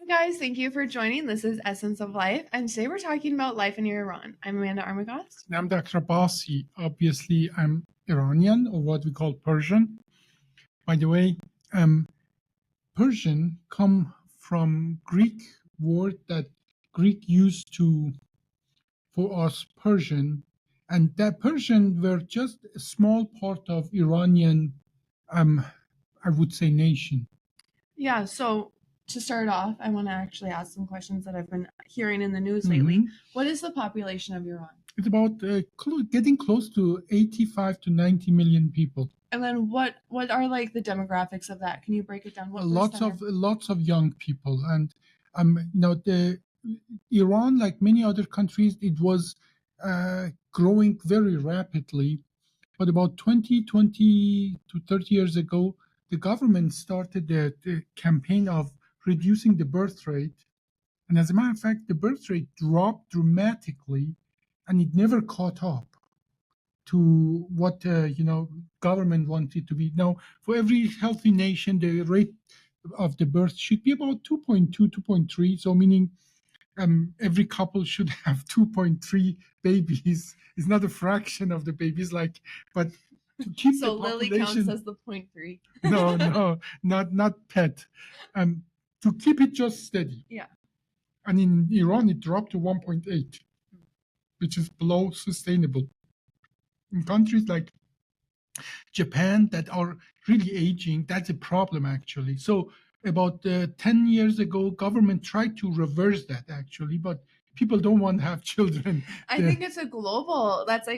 Guys, thank you for joining. This is Essence of Life, and today we're talking about life in Iran. I'm Amanda Armagost. I'm Dr. Abbasi. Obviously, I'm Iranian, or what we call Persian. By the way, Persian come from Greek word that Greek used to for us Persian, and that Persian were just a small part of Iranian, I would say, nation. Yeah, so to start off, I want to actually ask some questions that I've been hearing in the news lately. What is the population of Iran? It's about getting close to 85 to 90 million people. And then what are like the demographics of that? Can you break it down? Lots of young people, and the Iran, like many other countries, it was growing very rapidly. But about 20 to 30 years ago, the government started the campaign of reducing the birth rate. And as a matter of fact, the birth rate dropped dramatically, and it never caught up to what government wanted to be. Now, for every healthy nation, the rate of the birth should be about 2.2, 2.3. So meaning every couple should have 2.3 babies. It's not a fraction of the babies, but to keep so the population. Lily counts as the 0.3. no, not pet. To keep it just steady. Yeah. And in Iran, it dropped to 1.8, which is below sustainable. In countries like Japan that are really aging, that's a problem actually. So about 10 years ago, government tried to reverse that actually, but people don't want to have children. I think that's like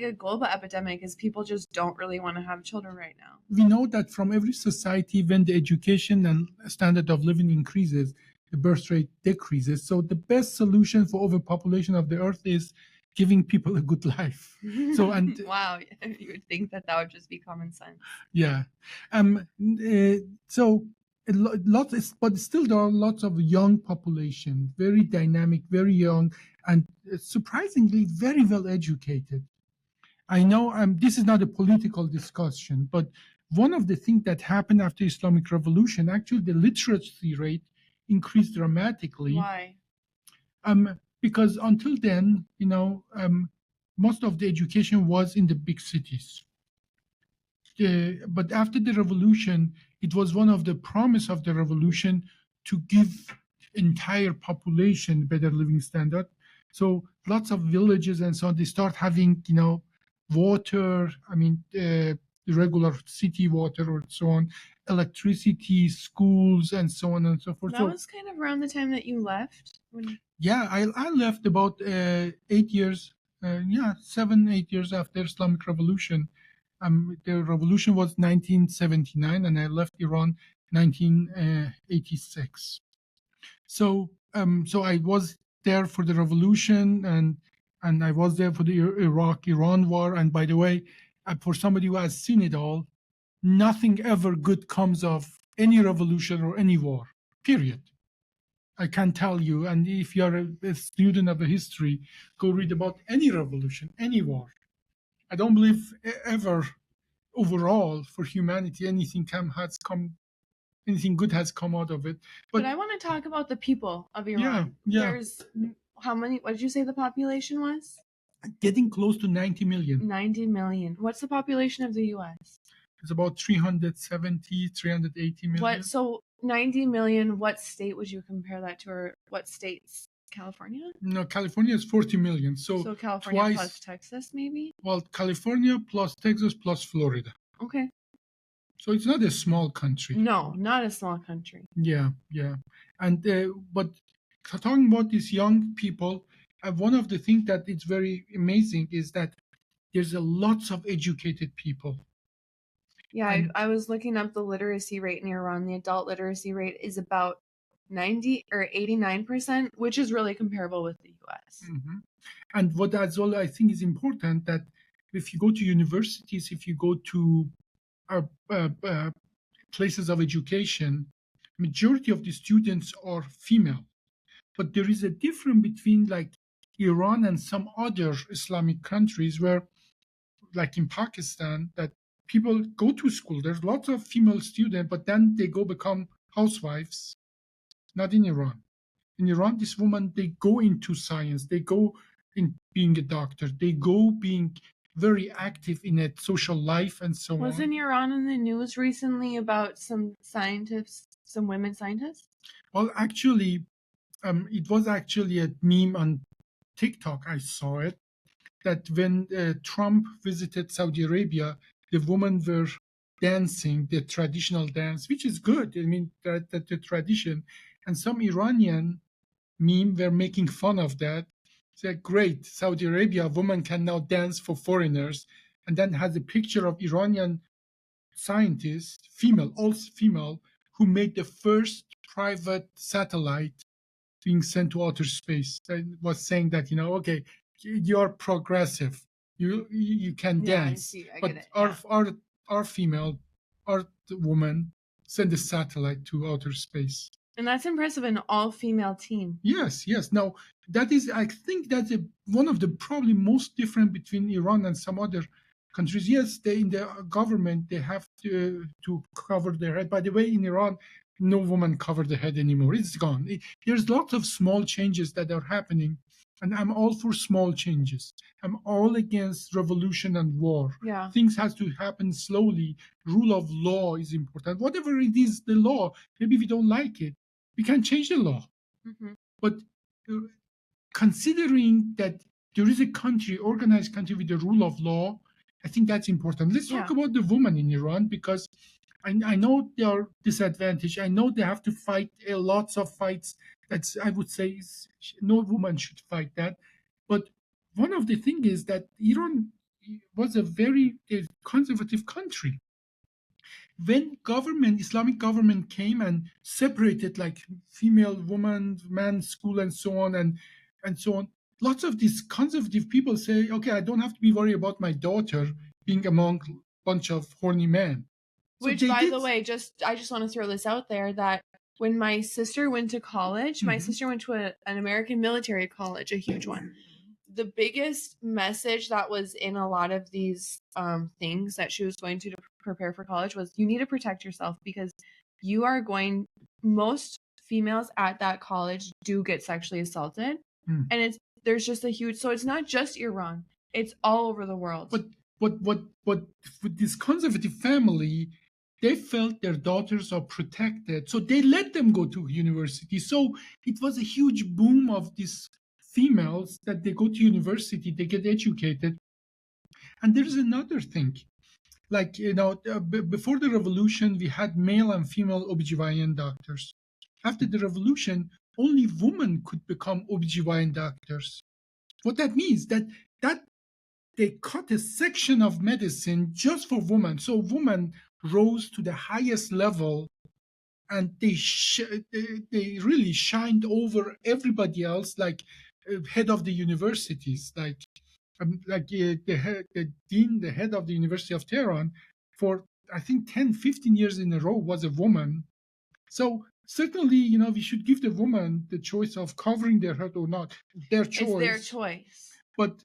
a global epidemic, is people just don't really want to have children right now. We know that from every society, when the education and standard of living increases, the birth rate decreases. So the best solution for overpopulation of the earth is giving people a good life. So and wow, you would think that would just be common sense. Yeah. So but still there are lots of young population, very dynamic, very young, and surprisingly very well educated. I know this is not a political discussion, but one of the things that happened after Islamic Revolution, actually the literacy rate increased dramatically. Why? Because until then, most of the education was in the big cities. But after the revolution, it was one of the promise of the revolution to give entire population better living standard. So lots of villages and so on, they start having, water, regular city water or so on, electricity, schools, and so on and so forth. That was kind of around the time that you left? Yeah, I left about 8 years, 7, 8 years after Islamic Revolution. The revolution was 1979, and I left Iran 1986. So I was there for the revolution, and I was there for the Iraq-Iran war. And by the way, for somebody who has seen it all, nothing ever good comes of any revolution or any war, period. I can tell you, and if you are a student of the history, go read about any revolution, any war. I don't believe ever overall for humanity anything good has come out of it. But I want to talk about the people of Iran. Yeah. There's how many? What did you say the population was? Getting close to 90 million. 90 million. What's the population of the U.S.? It's about 370, 380 million. So 90 million. What state would you compare that to, or what states? California? No, California is 40 million. So California plus Texas, maybe? Well, California plus Texas plus Florida. Okay. So it's not a small country. No, not a small country. Yeah. And but talking about these young people, one of the things that is very amazing is that there's lots of educated people. Yeah, I was looking up the literacy rate in Iran. The adult literacy rate is about 90 or 89%, which is really comparable with the US. Mm-hmm. And what as well I think is important, that if you go to universities, if you go to places of education, majority of the students are female. But there is a difference between like Iran and some other Islamic countries where, like in Pakistan, that people go to school. There's lots of female students, but then they go become housewives. Not in Iran. in Iran, this woman, they go into science, they go in being a doctor, they go being very active in a social life and so Wasn't on. Iran in the news recently about some scientists, some women scientists? Well, actually, it was actually a meme on TikTok. I saw it that when Trump visited Saudi Arabia, the women were dancing the traditional dance, which is good. I mean, that the tradition, and some Iranian meme were making fun of that. Said, "Great, Saudi Arabia, women can now dance for foreigners," and then has a picture of Iranian scientists, female, also female, who made the first private satellite being sent to outer space. And was saying that, okay, you're progressive, you can Yeah, I dance, see. I but get it. our Yeah. our female, our woman send a satellite to outer space. And that's impressive, an all-female team. Yes, yes. Now that is, I think that's one of the probably most different between Iran and some other countries. Yes, they in the government they have to cover their head. By the way, in Iran, no woman cover the head anymore. It's gone. There's lots of small changes that are happening, and I'm all for small changes. I'm all against revolution and war. Yeah. Things has to happen slowly. Rule of law is important. Whatever it is, the law. Maybe we don't like it, we can change the law. Mm-hmm. But considering that there is a country, organized country with the rule of law, I think that's important. Let's talk about the women in Iran, because I know they are disadvantaged. I know they have to fight lots of fights. That's, I would say, no woman should fight that. But one of the things is that Iran was a very conservative country. When Islamic government came and separated like female, woman, man, school, and so on, and so on, lots of these conservative people say, okay, I don't have to be worried about my daughter being among a bunch of horny men. So which, by the way, I just want to throw this out there that when my sister went to college, my sister went to an American military college, a huge one. The biggest message that was in a lot of these things that she was going to prepare for college was, you need to protect yourself, because you are going, most females at that college do get sexually assaulted. And there's just a huge, so it's not just Iran, it's all over the world. But with this conservative family, they felt their daughters are protected, so they let them go to university. So it was a huge boom of these females that they go to university, they get educated. And there's another thing, like, before the revolution, we had male and female OBGYN doctors. After the revolution, only women could become OBGYN doctors. What that means, that they cut a section of medicine just for women. So women rose to the highest level, and they really shined over everybody else, like head of the universities, like the dean, the head of the University of Tehran, for I think 10, 15 years in a row was a woman. So certainly, we should give the woman the choice of covering their head or not. Their choice. It's their choice. But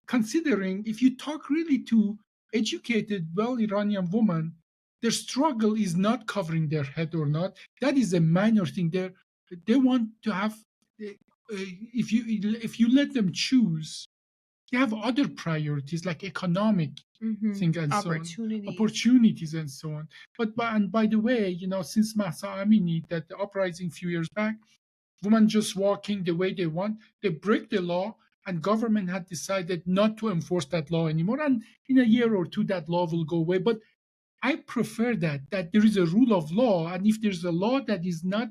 considering, if you talk really to educated, well Iranian women, their struggle is not covering their head or not. That is a minor thing. They want to have, if you let them choose, they have other priorities like economic thing and so on, opportunities and so on. But by the way, since Mahsa Amini, that the uprising a few years back, women just walking the way they want, they break the law, and government had decided not to enforce that law anymore. And in a year or two, that law will go away. But I prefer that there is a rule of law, and if there's a law that is not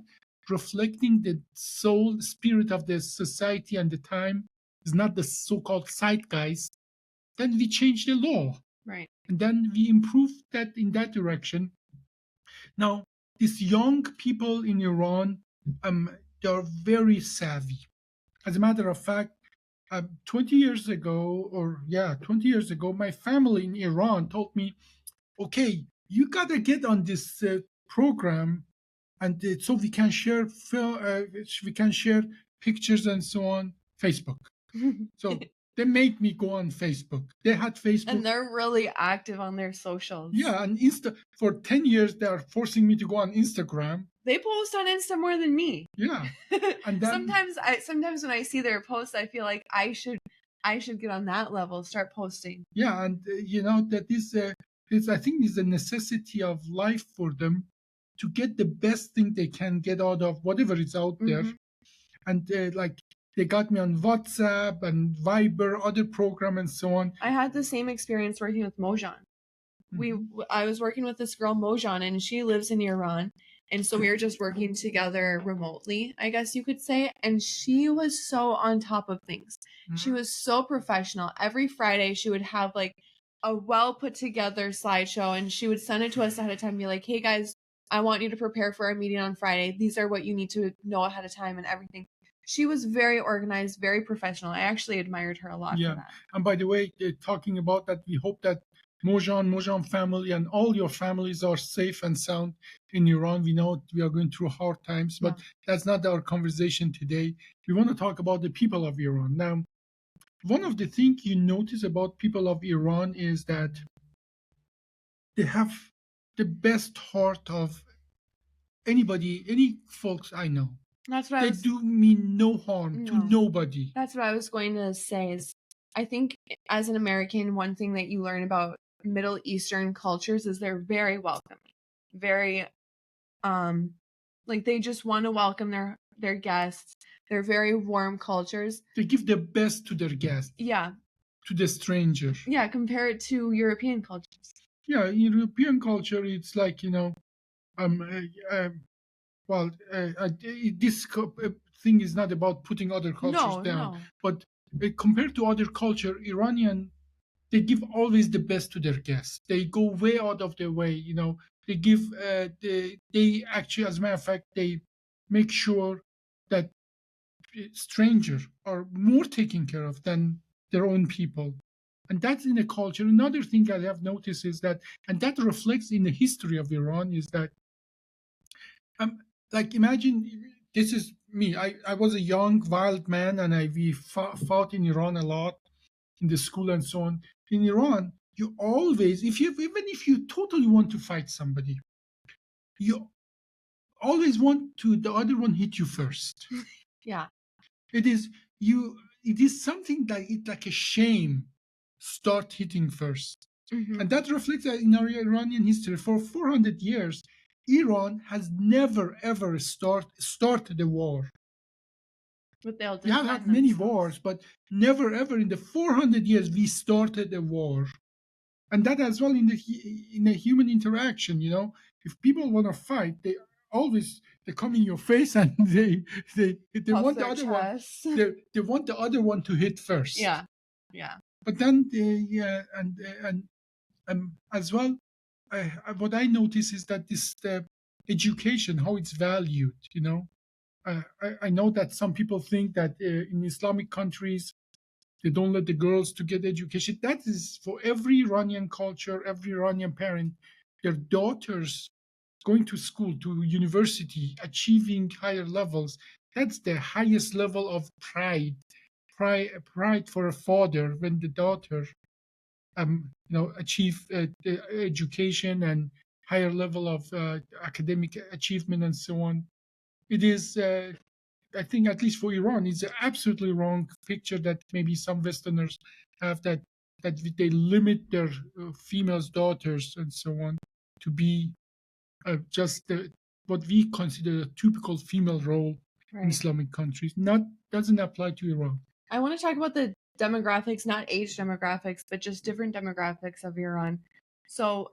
reflecting the soul, spirit of the society and the time, is not the so-called zeitgeist, then we change the law. Right. And then we improve that in that direction. Now, these young people in Iran, they are very savvy. As a matter of fact, 20 years ago, my family in Iran told me, okay, you got to get on this program, and so we can share pictures and so on, Facebook. So They made me go on Facebook. They had Facebook. And they're really active on their socials. Yeah, and for 10 years, they are forcing me to go on Instagram. They post on Insta more than me. Yeah. And then, sometimes when I see their posts, I feel like I should get on that level, start posting. Yeah, and that is I think is a necessity of life for them to get the best thing they can get out of whatever is out there. And like they got me on WhatsApp and Viber, other program and so on. I had the same experience working with Mojan. I was working with this girl Mojan, and she lives in Iran, and so we were just working together remotely, I guess you could say. And she was so on top of things. She was so professional. Every Friday she would have like a well put together slideshow, and she would send it to us ahead of time and be like, hey guys, I want you to prepare for our meeting on Friday. These are what you need to know ahead of time and everything. She was very organized, very professional. I actually admired her a lot for that. And by the way, talking about that, we hope that Mojan family and all your families are safe and sound in Iran. We know we are going through hard times, but that's not our conversation today. We want to talk about the people of Iran. Now, one of the things you notice about people of Iran is that they have the best heart of any folks I know. That's what they do mean no harm to nobody. That's what I was going to say is I think as an American, one thing that you learn about Middle Eastern cultures is they're very welcoming. Very like they just want to welcome their guests. They're very warm cultures. They give their best to their guests. Yeah. To the stranger. Yeah, compare it to European cultures. Yeah, in European culture it's like, this thing is not about putting other cultures down. But compared to other culture, Iranian, they give always the best to their guests. They go way out of their way, They give, they actually, as a matter of fact, they make sure that strangers are more taken care of than their own people. And that's in a culture. Another thing I have noticed is that, and that reflects in the history of Iran, is that like imagine this is me. I was a young wild man, and we fought in Iran a lot in the school and so on. In Iran, you always, even if you totally want to fight somebody, you always want to the other one hit you first. Yeah, it is something that it's like a shame. Start hitting first, and that reflects in our Iranian history. For 400 years. Iran has never ever started a war. But they'll we have had many wars, but never ever in the 400 years we started a war. And that as well in the human interaction, if people want to fight, they come in your face and they want the other one. They want the other one to hit first. Yeah. But then and as well. What I notice is that this education, how it's valued, I know that some people think that in Islamic countries, they don't let the girls to get education. That is for every Iranian culture, every Iranian parent, their daughters going to school, to university, achieving higher levels. That's the highest level of pride for a father when the daughter achieve education and higher level of academic achievement and so on. It is, I think, at least for Iran, it's an absolutely wrong picture that maybe some Westerners have that they limit their females, daughters, and so on to be just what we consider a typical female role in Islamic countries. Doesn't apply to Iran. I want to talk about the demographics, not age demographics, but just different demographics of Iran. So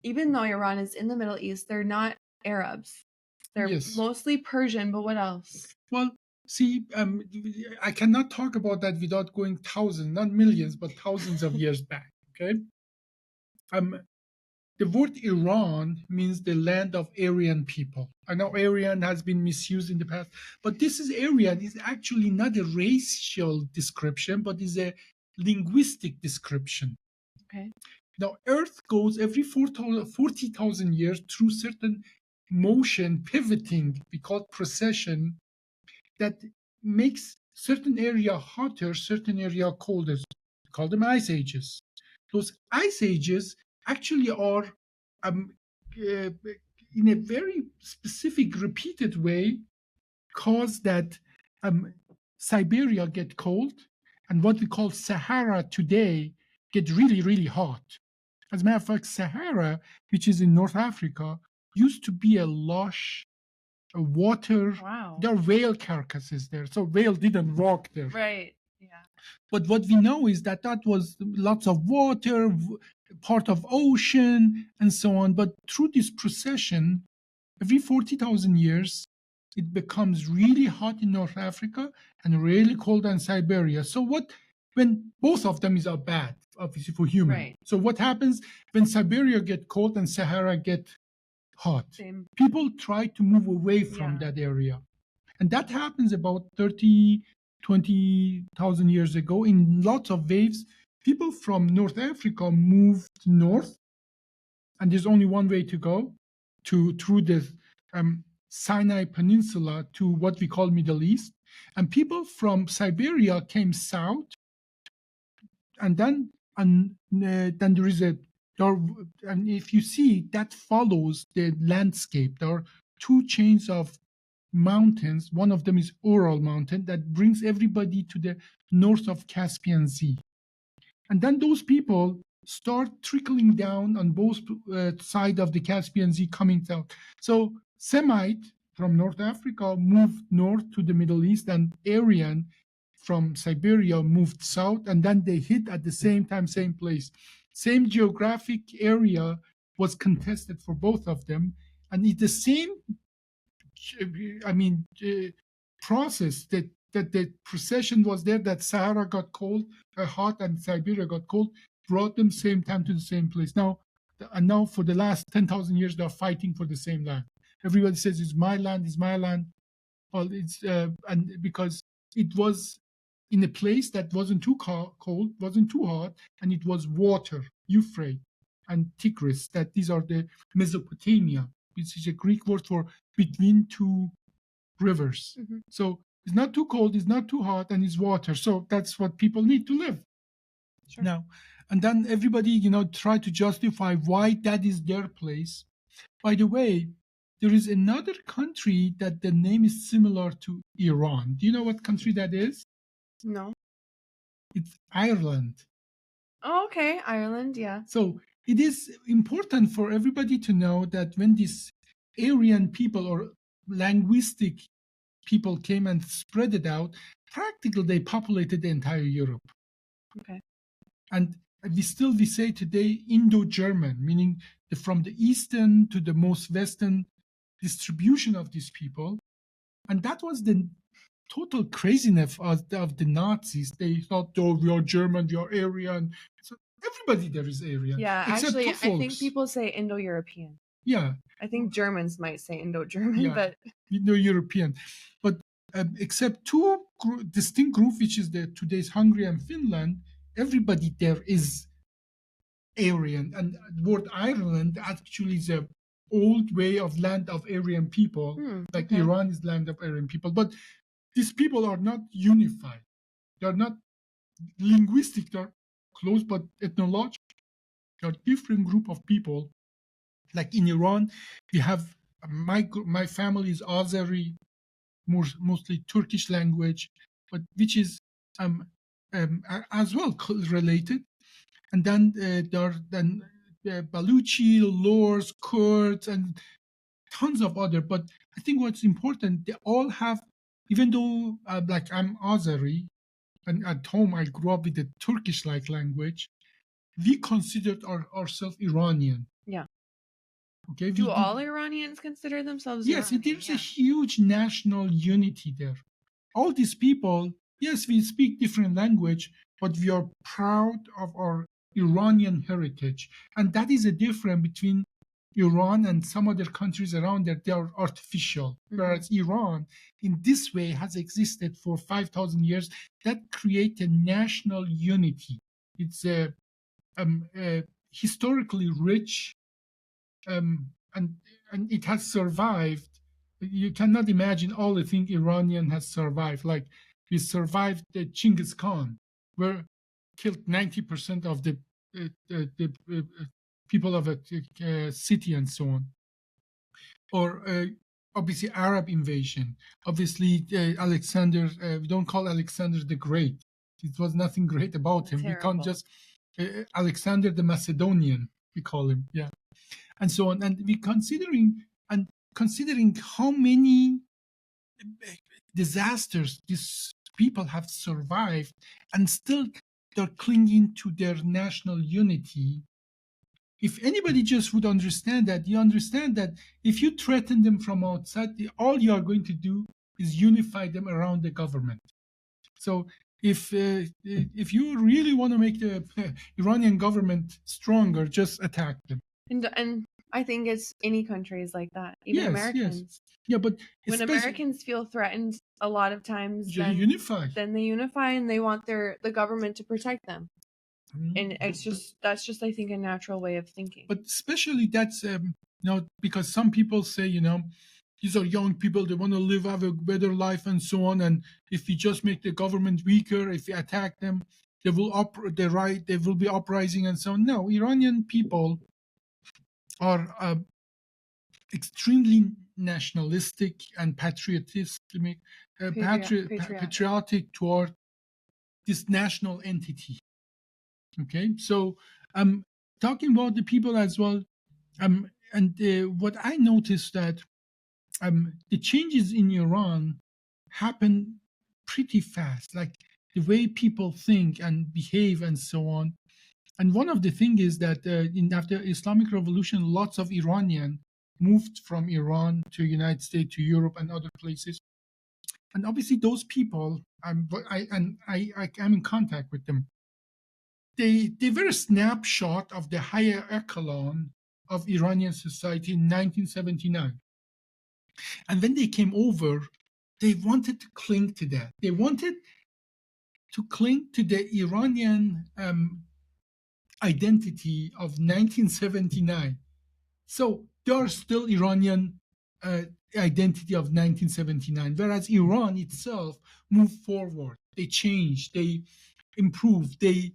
even though Iran is in the Middle East, they're not Arabs. They're mostly Persian, but what else? Well, see, I cannot talk about that without going thousands, not millions, but thousands of years back, okay? The word Iran means the land of Aryan people. I know Aryan has been misused in the past, but this is Aryan is actually not a racial description, but is a linguistic description. Okay. Now, Earth goes every 40,000 years through certain motion, pivoting, we call it precession, that makes certain area hotter, certain area colder. We call them ice ages. Those ice ages actually are, um, uh, in a very specific, repeated way, cause that Siberia get cold, and what we call Sahara today get really, really hot. As a matter of fact, Sahara, which is in North Africa, used to be a lush water. Wow. There are whale carcasses there, so whale didn't walk there. Right. Yeah. But what we know is that that was lots of water, part of ocean, and so on. But through this procession, every 40,000 years, it becomes really hot in North Africa and really cold in Siberia. So when both of them are bad, obviously for human. Right. So what happens when Siberia get cold and Sahara get hot? Same. People try to move away from that area. And that happens about 30, 20,000 years ago in lots of waves. People from North Africa moved north, and there's only one way to go, through the Sinai Peninsula to what we call Middle East. And people from Siberia came south, and then there is and if you see, that follows the landscape. There are two chains of mountains. One of them is Ural Mountain that brings everybody to the north of Caspian Sea. And then those people start trickling down on both sides of the Caspian Sea coming south. So Semite from North Africa moved north to the Middle East, and Aryan from Siberia moved south, and then they hit at the same time, same place. Same geographic area was contested for both of them, and it's the same process that the procession was there, that Sahara got cold, hot, and Siberia got cold, brought them same time to the same place. Now for the last 10,000 years, they're fighting for the same land. Everybody says it's my land, it's my land. Well, it's and because it was in a place that wasn't too cold, wasn't too hot, and it was water, Euphrates and Tigris. That these are the Mesopotamia, which is a Greek word for between two rivers. Mm-hmm. So it's not too cold, it's not too hot, and it's water. So that's what people need to live. Sure. Now, and then everybody, try to justify why that is their place. By the way, there is another country that the name is similar to Iran. Do you know what country that is? No. It's Ireland. Oh, okay. Ireland, yeah. So it is important for everybody to know that when these Aryan people or linguistic people came and spread it out, practically they populated the entire Europe. Okay. And we say today Indo-German, meaning from the eastern to the most western distribution of these people. And that was the total craziness of the Nazis. They thought, oh, we are German, we are Aryan. So everybody there is Aryan. Yeah, actually, I think people say Indo-European. Yeah. I think Germans might say Indo-German, but Indo-European. But except two distinct groups, which is today's Hungary and Finland, everybody there is Aryan. And the word Ireland actually is a old way of land of Aryan people, like Iran is land of Aryan people. But these people are not unified. They're not linguistic. They're close, but ethnological. They're different group of people. Like in Iran, we have my family is Azeri, mostly Turkish language, but which is as well related. And then there are Baluchi, Lors, Kurds, and tons of other. But I think what's important, they all have, even though like I'm Azeri, and at home I grew up with the Turkish-like language, we considered ourselves Iranian. Yeah. Okay. Do all Iranians consider themselves Yes, Iranian? there's a huge national unity there. All these people, yes, we speak different language, but we are proud of our Iranian heritage. And that is a difference between Iran and some other countries around there. They are artificial, whereas Iran, in this way, has existed for 5,000 years. That creates a national unity. It's a historically rich, and it has survived. You cannot imagine all the things Iranian has survived, like We survived the Genghis Khan, where killed 90% of the people of a city and so on. Or obviously Arab invasion. Obviously Alexander, we don't call Alexander the Great. It was nothing great about him. Terrible. We can't just Alexander the Macedonian, we call him, yeah, and so on. And we considering how many disasters these people have survived, and still they're clinging to their national unity. If anybody just would understand that, you understand that if you threaten them from outside, all you are going to do is unify them around the government. So if you really want to make the Iranian government stronger, just attack them. And I think it's any countries like that, even Americans. Yes. Yeah, but when Americans feel threatened, a lot of times then they unify and they want the government to protect them. And that's just I think a natural way of thinking. But especially that's because some people say these are young people, they want to have a better life and so on, and if we just make the government weaker, if we attack them, they will be uprising and so on. No, Iranian people are extremely nationalistic and patriotic toward this national entity. Okay, so I'm talking about the people as well, and what I noticed that the changes in Iran happen pretty fast, like the way people think and behave and so on. And one of the things is that after Islamic Revolution, lots of Iranian moved from Iran to United States, to Europe, and other places. And obviously, those people, I'm in contact with them. They were a snapshot of the higher echelon of Iranian society in 1979. And when they came over, they wanted to cling to that. They wanted to cling to the Iranian identity of 1979. So they are still Iranian identity of 1979, whereas Iran itself moved forward. They changed, they improved, they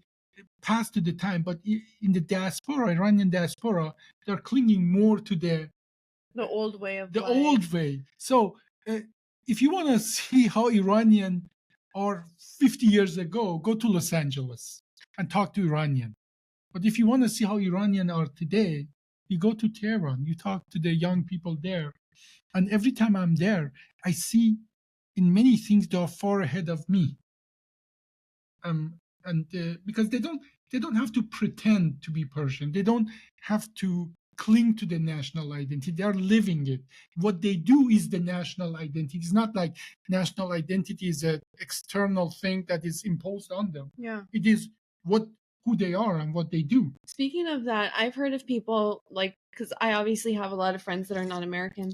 passed to the time. But in the diaspora, Iranian diaspora, they're clinging more to the old way of the life. old way. So if you want to see how Iranian are 50 years ago, go to Los Angeles and talk to Iranian. But if you want to see how Iranian are today, you go to Tehran, you talk to the young people there. And every time I'm there, I see in many things they are far ahead of me. Because they don't have to pretend to be Persian. They don't have to cling to the national identity. They are living it. What they do is the national identity. It's not like national identity is an external thing that is imposed on them. Yeah. It is who they are and what they do. Speaking of that, I've heard of people, because I obviously have a lot of friends that are not American.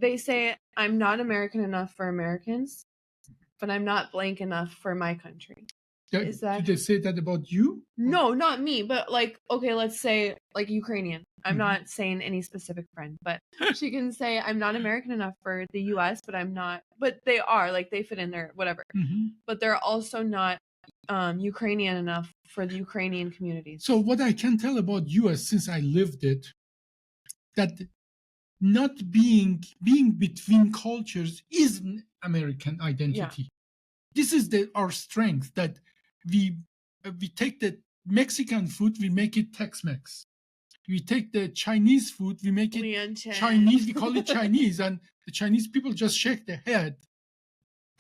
They say, I'm not American enough for Americans, but I'm not blank enough for my country. Did they say that about you? No, not me, but okay, let's say Ukrainian. I'm not saying any specific friend, but she can say, I'm not American enough for the US, but I'm not, but they are, they fit in there, whatever. But they're also not Ukrainian enough for the Ukrainian communities. So what I can tell about US, since I lived it, that not being between cultures is an American identity. Yeah. This is our strength, that we take the Mexican food, we make it Tex-Mex. We take the Chinese food, we make it Chinese, we call it Chinese, and the Chinese people just shake their head.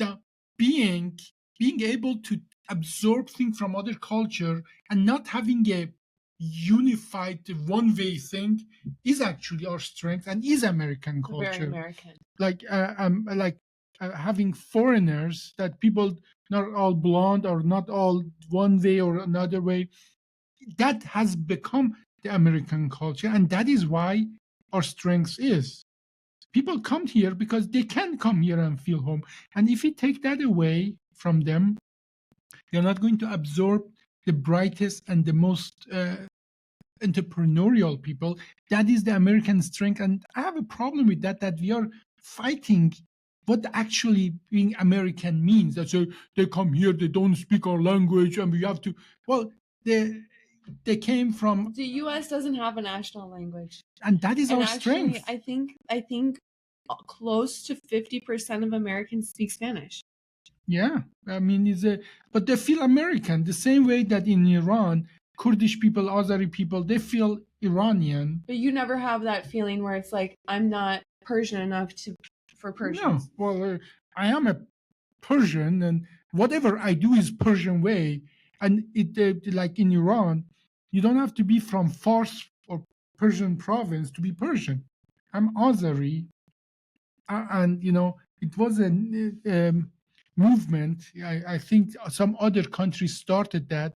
The being able to absorb things from other culture and not having a unified one-way thing is actually our strength and is American culture. Very American. Having foreigners, that people not all blonde or not all one way or another way, that has become the American culture, and that is why our strength is. People come here because they can come here and feel home, and if we take that away from them, they're not going to absorb the brightest and the most entrepreneurial people. That is the American strength, and I have a problem with that we are fighting what actually being American means. That so they come here, they don't speak our language, and we have to. Well, they came from, The U.S. doesn't have a national language, and that is and our actually, strength. I think close to 50% of Americans speak Spanish. Yeah, I mean, but they feel American the same way that in Iran, Kurdish people, Azeri people, they feel Iranian. But you never have that feeling where it's like, I'm not Persian enough for Persians. No, well, I am a Persian, and whatever I do is Persian way. And it like in Iran, you don't have to be from Fars or Persian province to be Persian. I'm Azeri, and it was a movement. I think some other countries started that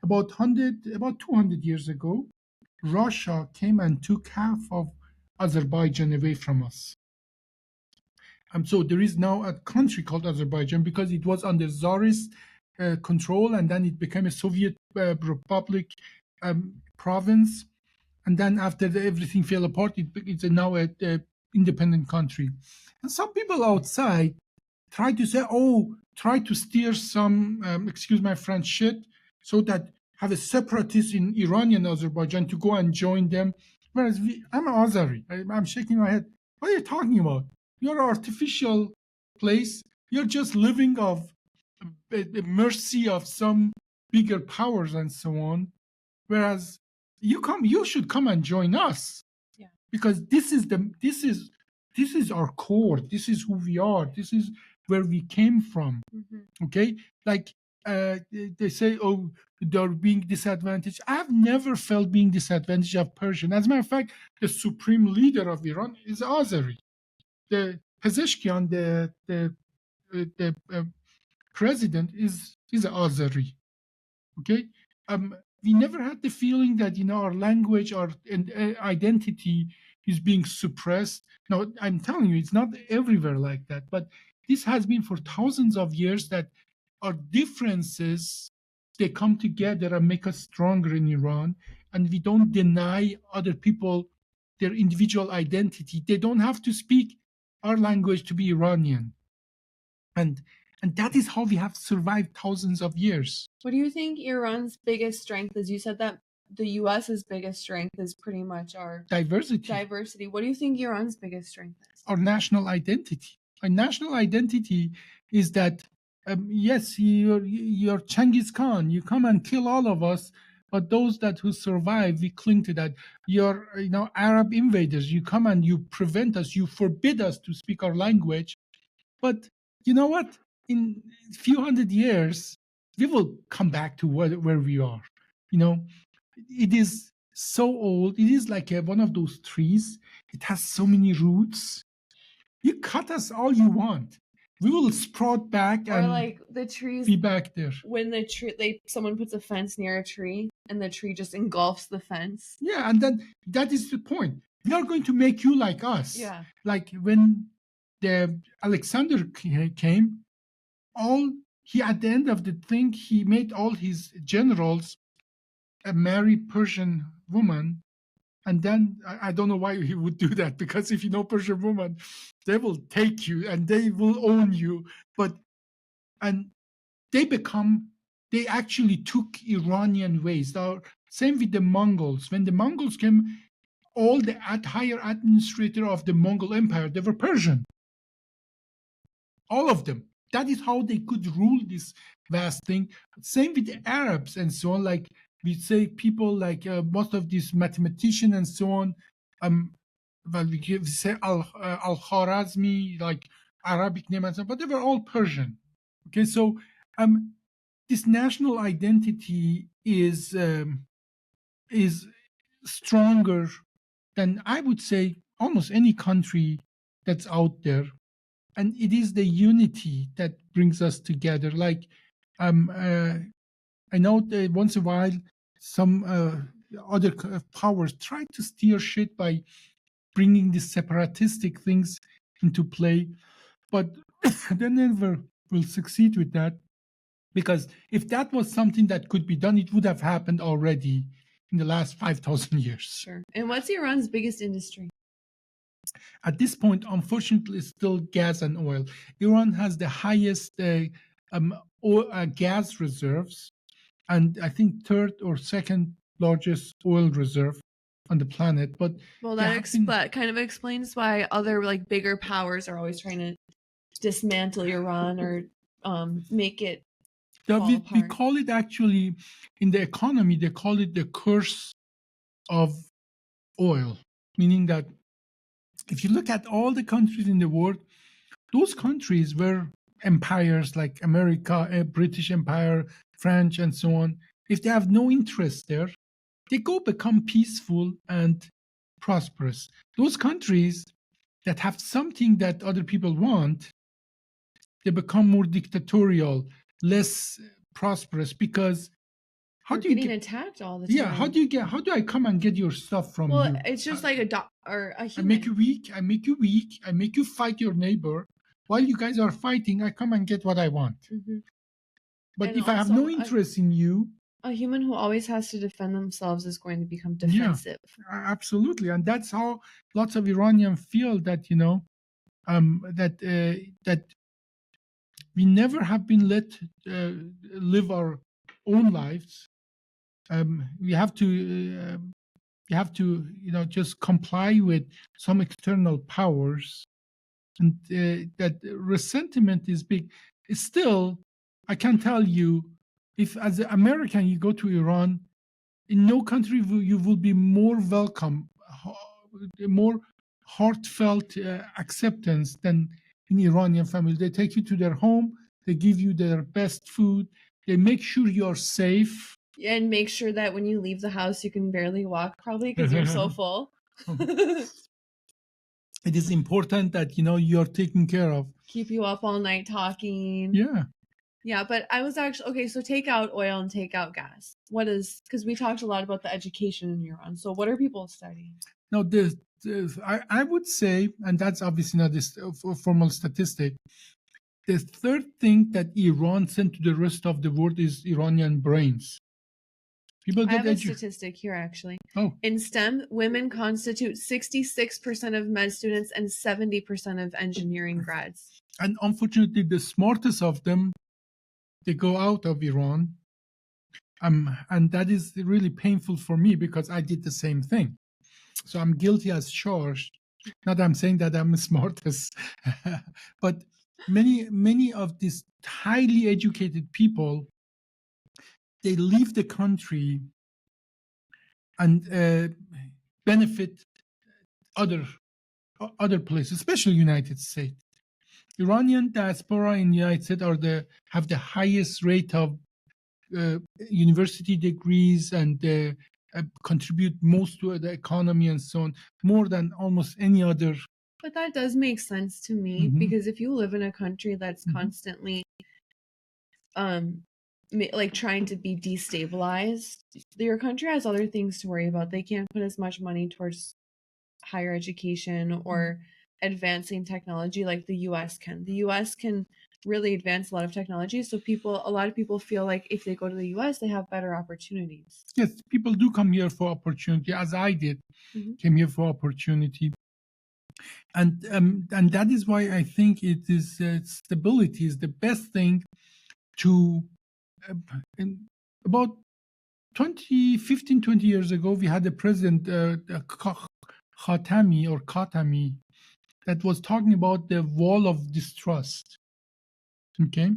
about 200 years ago. Russia came and took half of Azerbaijan away from us. So there is now a country called Azerbaijan because it was under Tsarist control, and then it became a Soviet republic province, and then after everything fell apart, it's now an independent country. And some people outside try to say, try to steer some, excuse my French, shit, so that have a separatist in Iranian Azerbaijan to go and join them. Whereas I'm Azeri. I'm shaking my head. What are you talking about? You're an artificial place. You're just living of the mercy of some bigger powers and so on. Whereas you should come and join us. Yeah. Because this is our core. This is who we are. This is where we came from. Mm-hmm. Okay? Like they say, they're being disadvantaged. I've never felt being disadvantaged of Persian. As a matter of fact, the supreme leader of Iran is Azeri. The Pezeshkian, the president, is Azeri. Okay? We never had the feeling that our language or identity is being suppressed. Now, I'm telling you, it's not everywhere like that, but this has been for thousands of years that our differences, they come together and make us stronger in Iran, and we don't deny other people their individual identity. They don't have to speak our language to be Iranian. And that is how we have survived thousands of years. What do you think Iran's biggest strength is? You said that the U.S.'s biggest strength is pretty much our diversity. What do you think Iran's biggest strength is? Our national identity. Our national identity is that, yes, you're Genghis Khan. You come and kill all of us, but those who survive, we cling to that. You're, Arab invaders. You come and you prevent us. You forbid us to speak our language. But you know what? In a few hundred years, we will come back to where we are. It is so old. It is like one of those trees. It has so many roots. You cut us all you want. We will sprout back or and like the trees be back there. When the tree, someone puts a fence near a tree and the tree just engulfs the fence. Yeah, and then that is the point. We are going to make you like us. Yeah. Like when the Alexander came, at the end of the thing, he made all his generals marry Persian woman, and then I don't know why he would do that, because if you know Persian woman, they will take you and they will own you. And they actually took Iranian ways. Same with the Mongols. When the Mongols came, all the higher administrator of the Mongol Empire, they were Persian. All of them. That is how they could rule this vast thing. Same with the Arabs and so on. Like we say, people like most of these mathematicians and so on. We say Al-Khwarazmi, like Arabic name and so on, but they were all Persian. Okay, so this national identity is stronger than, I would say, almost any country that's out there. And it is the unity that brings us together. Like, I know that once in a while, some other powers try to steer shit by bringing these separatistic things into play, but they never will succeed with that. Because if that was something that could be done, it would have happened already in the last 5,000 years. Sure. And what's Iran's biggest industry? At this point, unfortunately, it's still gas and oil. Iran has the highest gas reserves, and I think third or second largest oil reserve on the planet. But well, that kind of explains why other like bigger powers are always trying to dismantle Iran or make it fall we apart. call it, actually, in the economy, they call it the curse of oil, meaning that if you look at all the countries in the world, those countries were empires like America, British Empire, French, and so on. If they have no interest there, they go become peaceful and prosperous. Those countries that have something that other people want, they become more dictatorial, less prosperous, because how do you get attacked all the time? Yeah, how do I come and get your stuff from you? Well, it's just like a human. I make you weak, I make you fight your neighbor. While you guys are fighting, I come and get what I want. Mm-hmm. But and if I have no interest in you, a human who always has to defend themselves is going to become defensive. Yeah, absolutely. And that's how lots of Iranians feel, that that we never have been let live our own lives. We have to just comply with some external powers, and that resentment is big. Still, I can tell you, if as an American you go to Iran, in no country you will be more welcome, more heartfelt acceptance than in Iranian family. They take you to their home, they give you their best food, they make sure you're safe. And make sure that when you leave the house, you can barely walk, probably because you're so full. It is important that you're taken care of. Keep you up all night talking. Yeah, but I was actually okay. So take out oil and take out gas. What is, because we talked a lot about the education in Iran. So what are people studying? No, I would say, and that's obviously not this formal statistic. The third thing that Iran sent to the rest of the world is Iranian brains. People get I have a statistic here, actually. Oh. In STEM, women constitute 66% of med students and 70% of engineering grads. And unfortunately, the smartest of them, they go out of Iran. And that is really painful for me, because I did the same thing. So I'm guilty as charged. Not that I'm saying that I'm the smartest, but many of these highly educated people, they leave the country and benefit other places, especially United States. Iranian diaspora in the United States have the highest rate of university degrees, and contribute most to the economy and so on, more than almost any other. But that does make sense to me, because if you live in a country that's constantly like trying to be destabilized, your country has other things to worry about. They can't put as much money towards higher education or advancing technology like the US can. The US can really advance a lot of technology, so a lot of people feel like if they go to the US, they have better opportunities. Yes, people do come here for opportunity, as I did. Came here for opportunity. And that is why I think it is stability is the best thing to about 20 years ago, we had a president, Khatami, that was talking about the wall of distrust. Okay.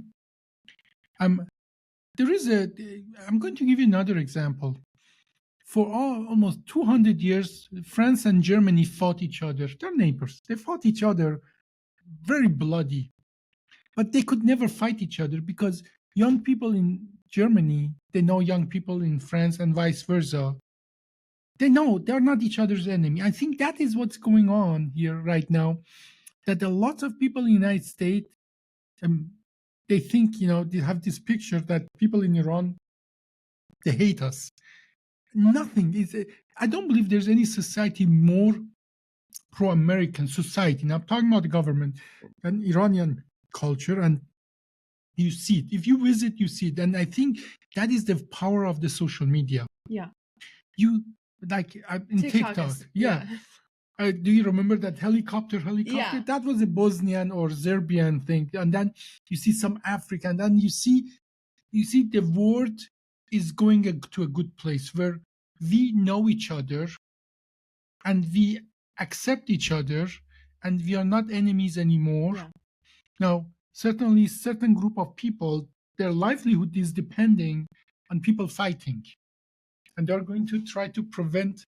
There is I'm going to give you another example. For almost 200 years, France and Germany fought each other. They're neighbors. They fought each other very bloody. But they could never fight each other, because young people in Germany, they know young people in France, and vice versa. They know they're not each other's enemy. I think that is what's going on here right now, that a lot of people in the United States, they think, they have this picture that people in Iran, they hate us. Nothing is. I don't believe there's any society more pro-American society. Now I'm talking about the government and Iranian culture, and you see it. If you visit, you see it. And I think that is the power of the social media. Yeah. You like in TikTok. Yeah. Do you remember that helicopter? Yeah. That was a Bosnian or Serbian thing. And then you see some African, and you see the world is going to a good place where we know each other and we accept each other and we are not enemies anymore. Yeah. Now, certainly certain group of people, their livelihood is depending on people fighting. And they're going to try to prevent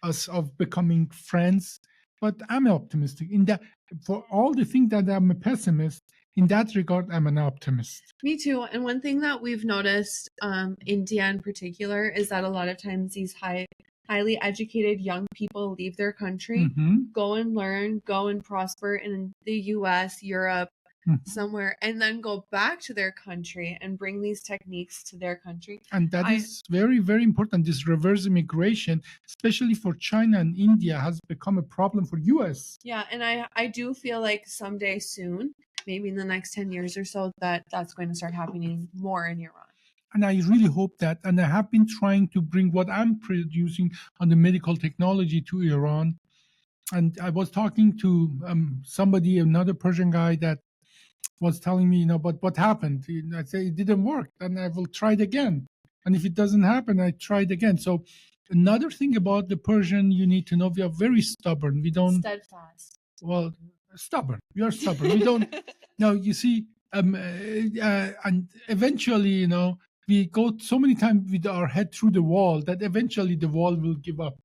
us of becoming friends. But I'm optimistic in that. For all the things that I'm a pessimist, in that regard, I'm an optimist. Me too. And one thing that we've noticed, India in particular, is that a lot of times these highly educated young people leave their country, go and learn, go and prosper in the US, Europe, somewhere, and then go back to their country and bring these techniques to their country. And that is very, very important. This reverse immigration, especially for China and India, has become a problem for US. Yeah, and I do feel like someday soon, maybe in the next 10 years or so, that's going to start happening more in Iran. And I really hope that. And I have been trying to bring what I'm producing on the medical technology to Iran. And I was talking to somebody, another Persian guy, that was telling me, but what happened? I say it didn't work, and I will try it again. And if it doesn't happen, I try it again. So another thing about the Persian, you need to know, we are very stubborn. We don't steadfast. Well, stubborn. We are stubborn. We don't. No, you see, and eventually, we go so many times with our head through the wall that eventually the wall will give up.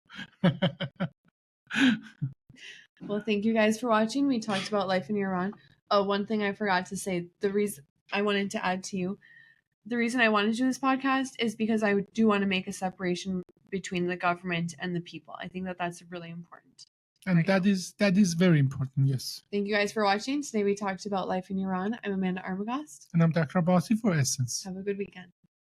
Well, thank you guys for watching. We talked about life in Iran. One thing I forgot to say, the reason I wanted to add to you, the reason I wanted to do this podcast is because I do want to make a separation between the government and the people. I think that's really important. And that is very important, yes. Thank you guys for watching. Today we talked about life in Iran. I'm Amanda Armagast. And I'm Dr. Abbasi for Essence. Have a good weekend.